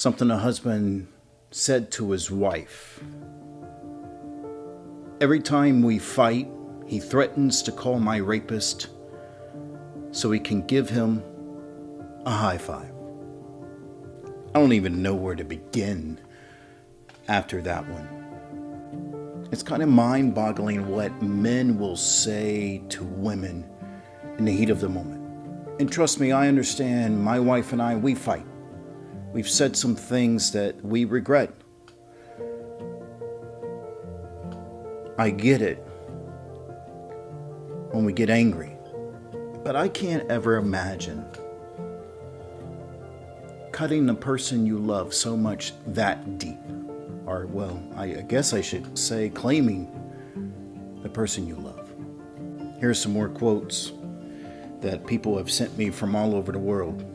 Something a husband said to his wife. Every time we fight, he threatens to call my rapist so he can give him a high five. I don't even know where to begin after that one. It's kind of mind-boggling what men will say to women in the heat of the moment. And trust me, I understand. My wife and I, we fight. We've said some things that we regret. I get it when we get angry. But I can't ever imagine cutting the person you love so much that deep. Or, well, I guess I should say claiming the person you love. Here's some more quotes that people have sent me from all over the world.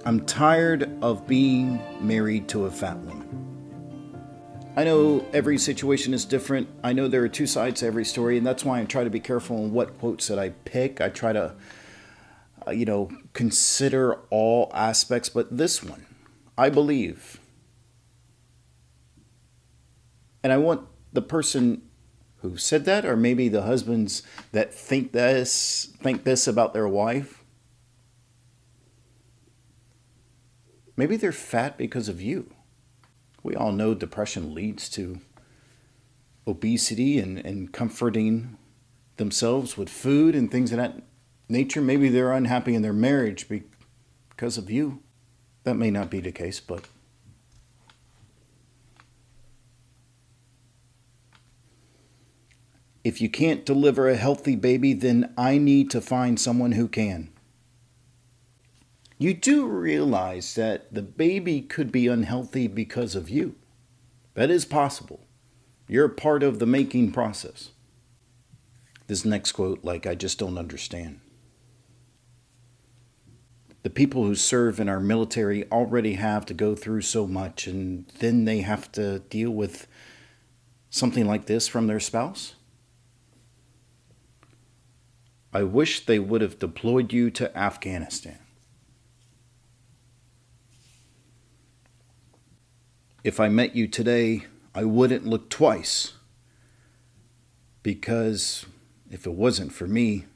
I'm tired of being married to a fat woman. I know every situation is different. I know there are two sides to every story, and that's why I try to be careful on what quotes that I pick. I try to, consider all aspects, but this one, I believe. And I want the person who said that, or maybe the husbands that think this about their wife. Maybe they're fat because of you. We all know depression leads to obesity and comforting themselves with food and things of that nature. Maybe they're unhappy in their marriage because of you. That may not be the case, but if you can't deliver a healthy baby, then I need to find someone who can. You do realize that the baby could be unhealthy because of you. That is possible. You're part of the making process. This next quote, I just don't understand. The people who serve in our military already have to go through so much, and then they have to deal with something like this from their spouse. I wish they would have deployed you to Afghanistan. If I met you today, I wouldn't look twice. Because if it wasn't for me,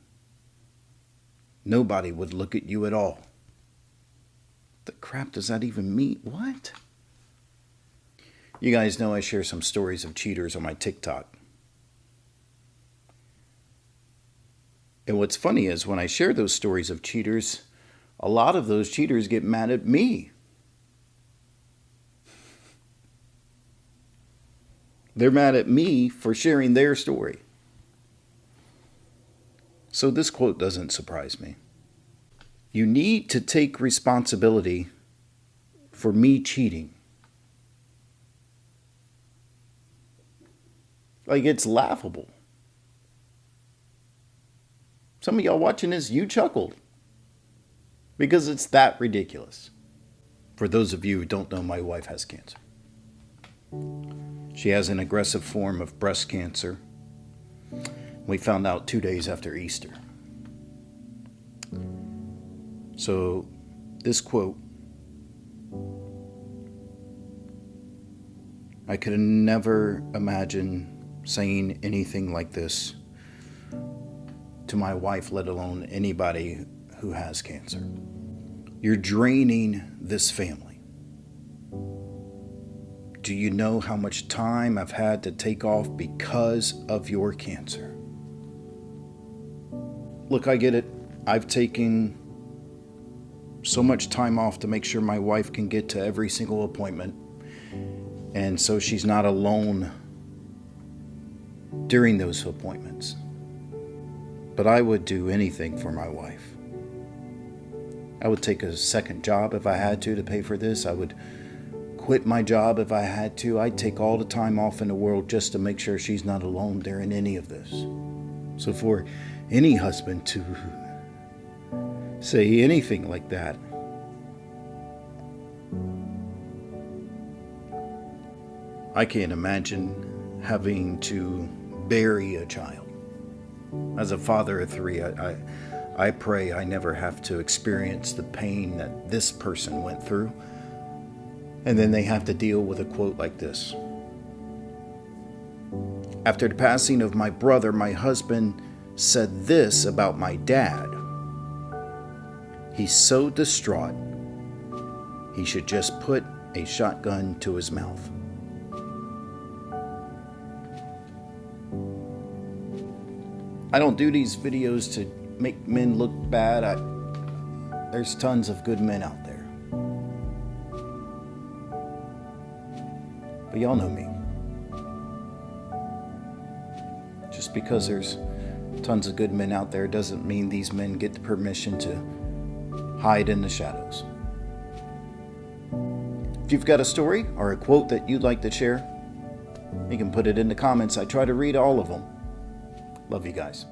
nobody would look at you at all. The crap does that even mean? What? You guys know I share some stories of cheaters on my TikTok. And what's funny is when I share those stories of cheaters, a lot of those cheaters get mad at me. They're mad at me for sharing their story. So this quote doesn't surprise me. You need to take responsibility for me cheating. It's laughable. Some of y'all watching this, you chuckled. Because it's that ridiculous. For those of you who don't know, my wife has cancer. She has an aggressive form of breast cancer. We found out 2 days after Easter. So, this quote, I could never imagine saying anything like this to my wife, let alone anybody who has cancer. You're draining this family. Do you know how much time I've had to take off because of your cancer? Look, I get it. I've taken so much time off to make sure my wife can get to every single appointment. And so she's not alone during those appointments. But I would do anything for my wife. I would take a second job if I had to pay for this. I would quit my job if I had to. I'd take all the time off in the world just to make sure she's not alone during any of this. So for any husband to say anything like that, I can't imagine having to bury a child. As a father of three, I pray I never have to experience the pain that this person went through. And then they have to deal with a quote like this. After the passing of my brother, my husband said this about my dad. He's so distraught, he should just put a shotgun to his mouth. I don't do these videos to make men look bad. There's tons of good men out there. But y'all know me. Just because there's tons of good men out there doesn't mean these men get the permission to hide in the shadows. If you've got a story or a quote that you'd like to share, you can put it in the comments. I try to read all of them. Love you guys.